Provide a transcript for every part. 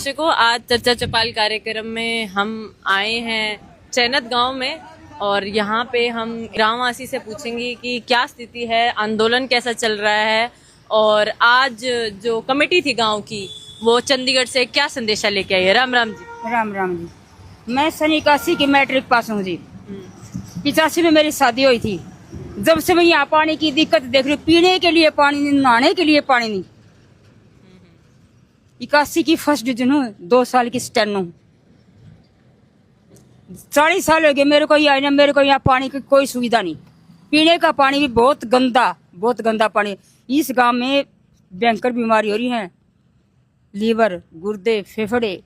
दर्शकों, आज चर्चा चौपाल कार्यक्रम में हम आए हैं चैनत गांव में और यहाँ पे हम ग्रामवासी से पूछेंगे कि क्या स्थिति है, आंदोलन कैसा चल रहा है और आज जो कमेटी थी गांव की वो चंडीगढ़ से क्या संदेशा लेके आई है। राम राम जी। राम राम जी। मैं सन 81 की मैट्रिक पास हूँ जी। 85 में मेरी शादी हुई थी। जब से मैं यहाँ पानी की दिक्कत देख रही हूँ, पीने के लिए पानी नहीं, नहाने के लिए पानी नहीं। 81 की फर्स्ट डिवीजन हूँ, 2 साल की स्टेन हूँ। 40 साल हो गए मेरे को यहाँ, मेरे को यहाँ पानी की कोई सुविधा नहीं। पीने का पानी भी बहुत गंदा पानी। इस गांव में भयंकर बीमारी हो रही है, लीवर, गुर्दे, फेफड़े,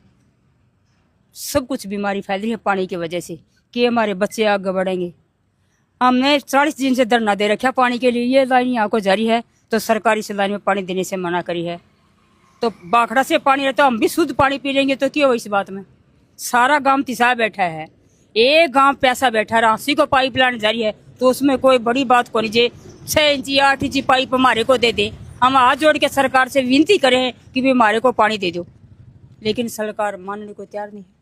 सब कुछ बीमारी फैल रही है पानी की वजह से कि हमारे बच्चे आगे बढ़ेंगे। हमने 40 दिन से धरना दे रखा पानी के लिए। ये लाइन यहाँ को जारी है तो सरकारी से लाइन में पानी देने से मना करी है। तो बाखड़ा से पानी रहता, हम भी शुद्ध पानी पी लेंगे तो क्यों इस बात में। सारा गांव तिसा बैठा है, एक गांव पैसा बैठा है, 80 को पाइप लाइन जारी है तो उसमें कोई बड़ी बात को नहीं। 6 इंची 8 इंची पाइप हमारे को दे दे। हम हाथ जोड़ के सरकार से विनती करें कि भी हमारे को पानी दे दो, लेकिन सरकार मानने को तैयार नहीं है।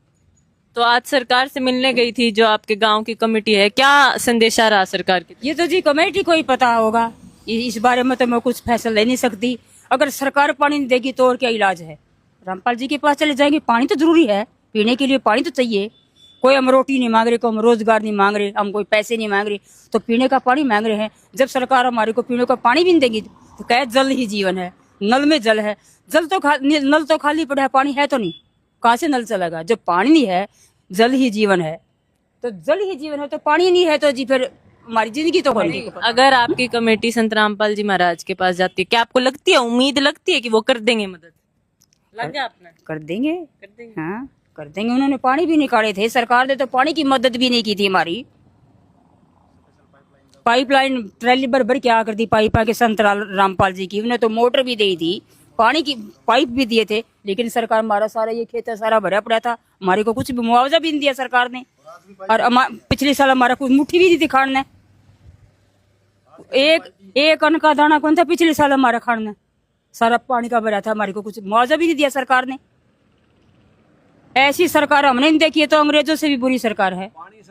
तो आज सरकार से मिलने गई थी जो आपके गांव की कमेटी है, क्या संदेशा रहा सरकार की? ये तो जी कमेटी को ही पता होगा, इस बारे में तो मैं कुछ फैसला ले नहीं सकती। अगर सरकार पानी नहीं देगी तो और क्या इलाज है। रामपाल जी के पास चले जाएंगे। पानी तो जरूरी है, पीने के लिए पानी तो चाहिए। कोई हम रोटी नहीं मांग रहे, कोई हम रोजगार नहीं मांग रहे, हम कोई पैसे नहीं मांग रहे, तो पीने का पानी मांग रहे हैं। जब सरकार हमारे को पीने का पानी भी नहीं देगी तो कहे जल ही जीवन है, नल में जल है। नल तो खाली पड़ा है, पानी है तो नहीं, कहाँ से नल चलेगा। जब पानी नहीं है, जल ही जीवन है, तो जल ही जीवन है तो पानी नहीं है तो जी फिर हमारी जिंदगी तो कोई नहीं। अगर आपकी कमेटी संत रामपाल जी महाराज के पास जाती है, क्या आपको लगती है, उम्मीद लगती है कि वो कर देंगे मदद? लग गया आपने? कर देंगे। हाँ कर देंगे। उन्होंने पानी भी निकाले थे, सरकार ने तो पानी की मदद भी नहीं की थी हमारी। पाइपलाइन ट्रैली भर के आकर दी पाइप के संत रामपाल जी की। उन्हें तो मोटर भी दी थी, पानी की पाइप भी दिए थे, लेकिन सरकार हमारा सारा ये खेत सारा भरा पड़ा था, हमारे को कुछ भी मुआवजा भी नहीं दिया सरकार ने। और पिछले साल हमारा कुछ मुट्ठी भी नहीं थी खाने। एक अन्न का दाना कौन था पिछले साल हमारा खाने, सारा पानी का भरा था, हमारे को कुछ मुआवजा भी नहीं दिया सरकार ने। ऐसी सरकार हमने नहीं देखी है, तो अंग्रेजों से भी बुरी सरकार है।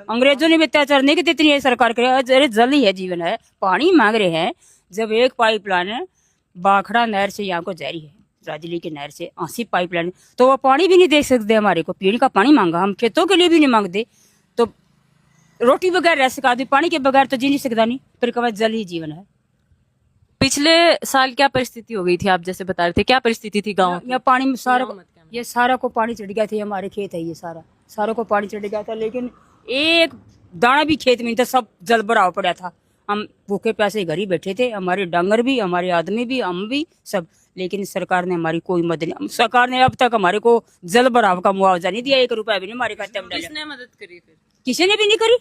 अंग्रेजों ने भी अत्याचार नहीं किया इतनी सरकार करे। अरे जल ही है जीवन है, पानी मांग रहे हैं। जब एक पाइपलाइन बाखड़ा नहर से यहाँ को जारी है, राजली की नहर से 80 पाइपलाइन, तो वो पानी भी नहीं दे सकते हमारे को। पीने का पानी मांगा, हम खेतों के लिए भी नहीं मांगते, तो रोटी बगैर रह सका, पानी के बगैर तो जी नहीं सकता नहीं। फिर कहा जल ही जीवन है। पिछले साल क्या परिस्थिति हो गई थी, आप जैसे बता रहे थे, क्या परिस्थिति थी गाँव की? यहाँ पानी में सारा ये सारा को पानी चढ़ गया था। हमारे खेत है, ये सारा को पानी चढ़ गया था, लेकिन एक दाना भी खेत में नहीं था, सब जल भराव पड़ा था। हम भूखे प्यासे घर ही बैठे थे, हमारे डांगर भी, हमारे आदमी भी, हम भी सब। लेकिन सरकार ने हमारी कोई मदद नहीं। सरकार ने अब तक हमारे को जल भराव का मुआवजा नहीं दिया, 1 रुपया भी नहीं हमारे खाते में डाला। किसने मदद करी फिर? किसी ने भी नहीं करी।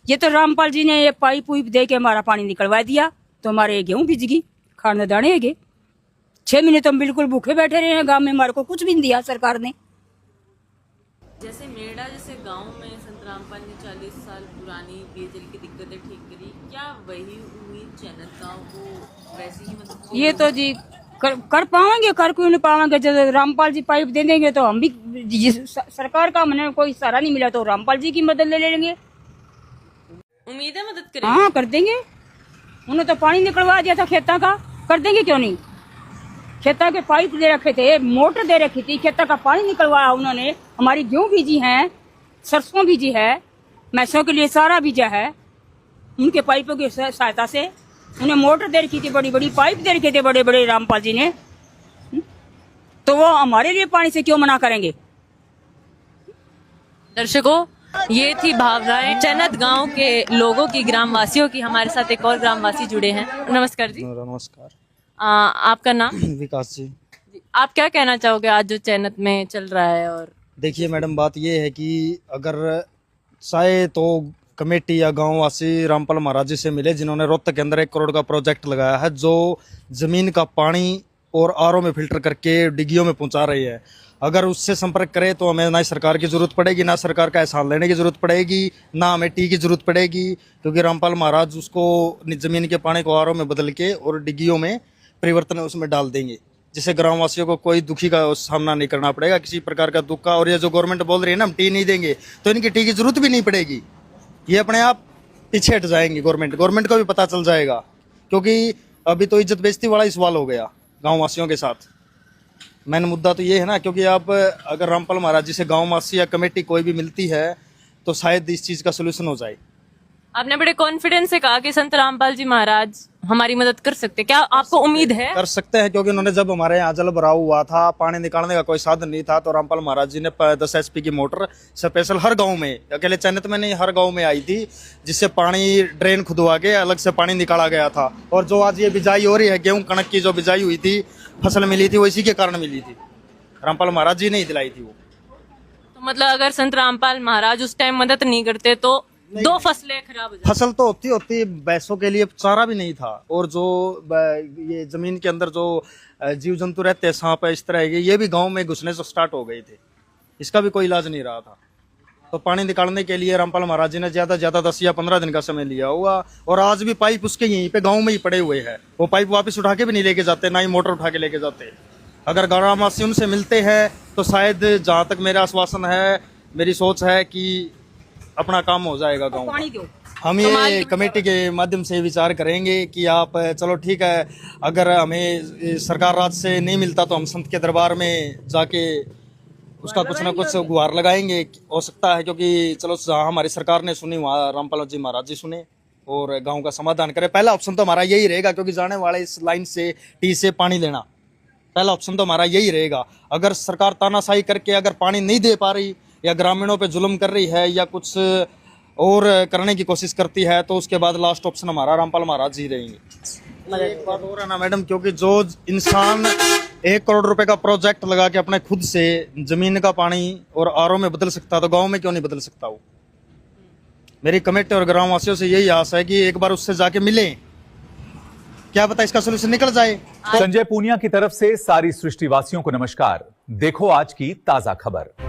ये तो रामपाल जी ने ये पाइप उइप दे के हमारा पानी निकलवा दिया, तो हमारे गेहूं भीज गई, खाने दाने गए। 6 महीने तो हम बिल्कुल भूखे बैठे रहे हैं गांव में, हमारे को कुछ भी नहीं दिया सरकार ने। जैसे मेड़ा जैसे गांव में संत रामपाल ने 40 साल पुरानी पेयजल की दिक्कतें ठीक करी, क्या वही उम्मीद चैनत गांव को वैसी ही मदद? ये तो जी कर पाएंगे, कर क्यों नहीं पाएंगे। जब रामपाल जी पाइप दे देंगे तो हम भी, सरकार का हमने कोई सहारा नहीं मिला तो रामपाल जी की मदद ले लेंगे। उम्मीद है मदद करेंगे। हाँ कर देंगे। उन्होंने तो पानी निकलवा दिया था खेता का, कर देंगे क्यों नहीं। खेता के पाइप दे रखे थे, मोटर दे रखी थी, खेता का पानी निकलवाया उन्होंने। हमारी गेहूं बीजी है, सरसों बीजी है, मैसों के लिए सारा बीजा है। उनके पाइपों की सहायता से उन्हें मोटर दे रखी थी, बड़ी बड़ी पाइप दे रखे थे बड़े बड़े रामपाल जी ने। तो वो हमारे लिए पानी से क्यों मना करेंगे। दर्शकों, ये थी भावनाएं चैनत गांव के लोगों की, ग्रामवासियों की। हमारे साथ एक और ग्रामवासी जुड़े हैं। नमस्कार जी। नमस्कार। आपका नाम? विकास जी। आप क्या कहना चाहोगे आज जो चैनत में चल रहा है? और देखिए मैडम, बात ये है कि अगर चाहे तो कमेटी या गांववासी रामपाल महाराज जी से मिले, जिन्होंने रोहतक के अंदर 1 करोड़ का प्रोजेक्ट लगाया है, जो जमीन का पानी और आरओ में फिल्टर करके डिग्गियों में पहुंचा रही है। अगर उससे संपर्क करें तो हमें ना सरकार की जरूरत पड़ेगी, ना सरकार का एहसान लेने की जरूरत पड़ेगी, ना हमें टी की जरूरत पड़ेगी, क्योंकि रामपाल महाराज उसको जमीन के पानी को आरओ में बदल के और डिग्गियों में परिवर्तन उसमें डाल देंगे। जिससे ग्रामवासियों को कोई दुखी का सामना नहीं करना पड़ेगा, किसी प्रकार का दुख का। और ये जो गवर्नमेंट बोल रही है ना हम टी नहीं देंगे, तो इनकी टी की जरूरत भी नहीं पड़ेगी, ये अपने आप पीछे हट जाएंगी। गवर्नमेंट को भी पता चल जाएगा, क्योंकि अभी तो इज्जत बेइज्जती वाला ही सवाल हो गया गाँव वासियों के साथ। मेन मुद्दा तो ये है ना, क्योंकि आप अगर रामपाल महाराज जी से गाँव वासी या कमेटी कोई भी मिलती है तो शायद इस चीज़ का सोल्यूशन हो जाए। आपने बड़े कॉन्फिडेंस से कहा कि संत रामपाल जी महाराज हमारी मदद कर सकते हैं। क्या आपको उम्मीद है? कर सकते हैं, क्योंकि उन्होंने जब हमारे यहाँ जल भराव हुआ था, पानी निकालने का कोई साधन नहीं था, तो रामपाल महाराज जी ने 10 HP की मोटर स्पेशल हर गांव में, अकेले चैनत में नहीं हर गांव में आई थी, जिससे पानी ड्रेन खुदवा के अलग से पानी निकाला गया था। और जो आज ये बिजाई हो रही है, गेहूं कणक की जो बिजाई हुई थी, फसल मिली थी, वो इसी के कारण मिली थी, रामपाल महाराज जी ने ही दिलाई थी वो। तो मतलब अगर संत रामपाल महाराज उस टाइम मदद नहीं करते तो 2 फसलें खराब हो जाती। फसल तो होती भैंसों के लिए चारा भी नहीं था, और जो ये जमीन के अंदर जो जीव जंतु रहते हैं, सांप है इस तरह के, ये भी गांव में घुसने से स्टार्ट हो गए थे, इसका भी कोई इलाज नहीं रहा था। तो पानी निकालने के लिए रामपाल महाराज जी ने ज्यादा 10 या 15 दिन का समय लिया हुआ, और आज भी पाइप उसके यहीं पे गाँव में ही पड़े हुए हैं, वो पाइप वापस उठा के भी नहीं लेके जाते, ना ही मोटर उठा के लेके जाते। अगर ग्रामवासी उनसे मिलते हैं तो शायद, जहाँ तक मेरा आश्वासन है, मेरी सोच है कि अपना काम हो जाएगा गाँव का। हम ये कमेटी के माध्यम से विचार करेंगे कि आप चलो ठीक है, अगर हमें सरकार राज से नहीं मिलता तो हम संत के दरबार में जाके उसका कुछ ना कुछ गुहार लगाएंगे। हो सकता है, क्योंकि चलो जहाँ हमारी सरकार ने सुनी वहाँ रामपाल जी महाराज जी सुने और गाँव का समाधान करे। पहला ऑप्शन तो हमारा यही रहेगा, क्योंकि जाने वाले इस लाइन से टी से पानी लेना, पहला ऑप्शन तो हमारा यही रहेगा। अगर सरकार तानाशाही करके अगर पानी नहीं दे पा रही, या ग्रामीणों पे जुल्म कर रही है, या कुछ और करने की कोशिश करती है, तो उसके बाद लास्ट ऑप्शन हमारा रामपाल महाराज जी रहेंगे। एक बात और है ना मैडम, क्योंकि जो इंसान 1 करोड़ रुपए का प्रोजेक्ट लगा के अपने खुद से जमीन का पानी और आरओ में बदल सकता, तो गाँव में क्यों नहीं बदल सकता वो? मेरी कमेटी और ग्रामवासियों से यही आस है कि एक बार उससे जाके मिले, क्या पता इसका सोल्यूशन निकल जाए। संजय पूनिया की तरफ से सारी सृष्टिवासियों को नमस्कार। देखो आज की ताजा खबर।